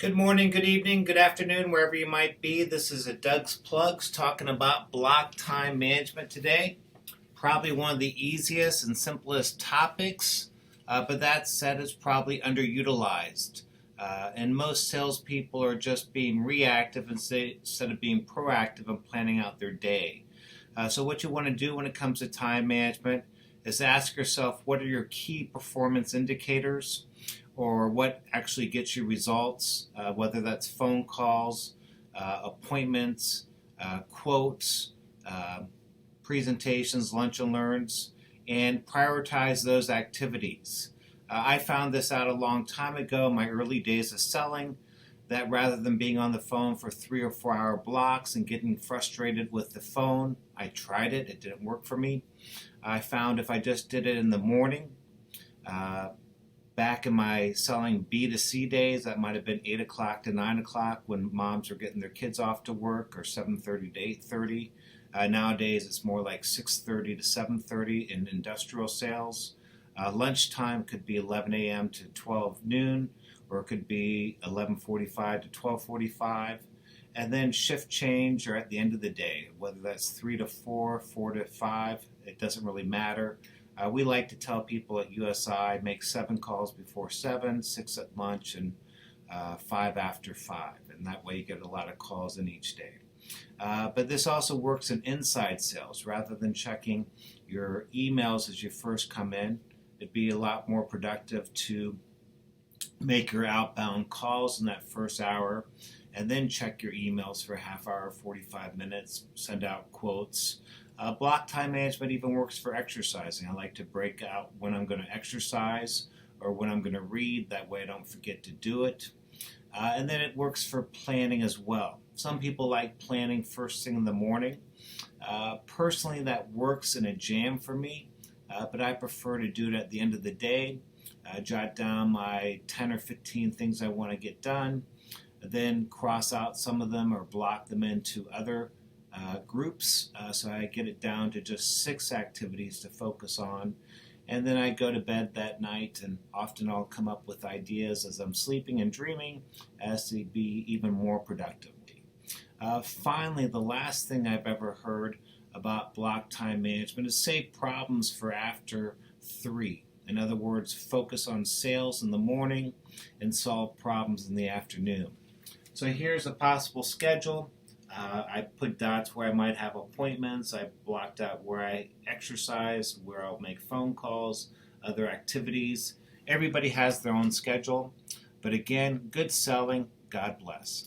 Good morning, good evening, good afternoon, wherever you might be. This is a Doug's Plugs talking about block time management today. Probably one of the easiest and simplest topics, but that said, it's probably underutilized. And most salespeople are just being reactive instead of being proactive and planning out their day. So what you want to do when it comes to time management is ask yourself, what are your key performance indicators, or what actually gets you results, whether that's phone calls, appointments, quotes, presentations, lunch and learns, and prioritize those activities. I found this out a long time ago in my early days of selling, that rather than being on the phone for 3 or 4 hour blocks and getting frustrated with the phone, I tried it, it didn't work for me. I found if I just did it in the morning, back in my selling B2C days, that might have been 8 o'clock to 9 o'clock when moms are getting their kids off to work, or 7:30 to 8:30. Nowadays, it's more like 6:30 to 7:30 in industrial sales. Lunchtime could be 11 a.m. to 12 noon, or it could be 11:45 to 12:45. And then shift change, or at the end of the day, whether that's 3 to 4, 4 to 5, it doesn't really matter. We like to tell people at USI, make 7 calls before 7, 6 at lunch, and 5 after 5. And that way you get a lot of calls in each day. But this also works in inside sales. Rather than checking your emails as you first come in, it'd be a lot more productive to make your outbound calls in that first hour, and then check your emails for a half hour, 45 minutes, send out quotes. Block time management even works for exercising. I like to break out when I'm going to exercise or when I'm going to read. That way I don't forget to do it. And then it works for planning as well. Some people like planning first thing in the morning. Personally, that works in a jam for me, but I prefer to do it at the end of the day. Jot down my 10 or 15 things I want to get done, then cross out some of them or block them into other groups, so I get it down to just 6 activities to focus on, and then I go to bed that night, and often I'll come up with ideas as I'm sleeping and dreaming as to be even more productive. Finally, the last thing I've ever heard about block time management is save problems for after 3. In other words, focus on sales in the morning and solve problems in the afternoon. So here's a possible schedule. I put dots where I might have appointments. I blocked out where I exercise, where I'll make phone calls, other activities. Everybody has their own schedule. But again, good selling. God bless.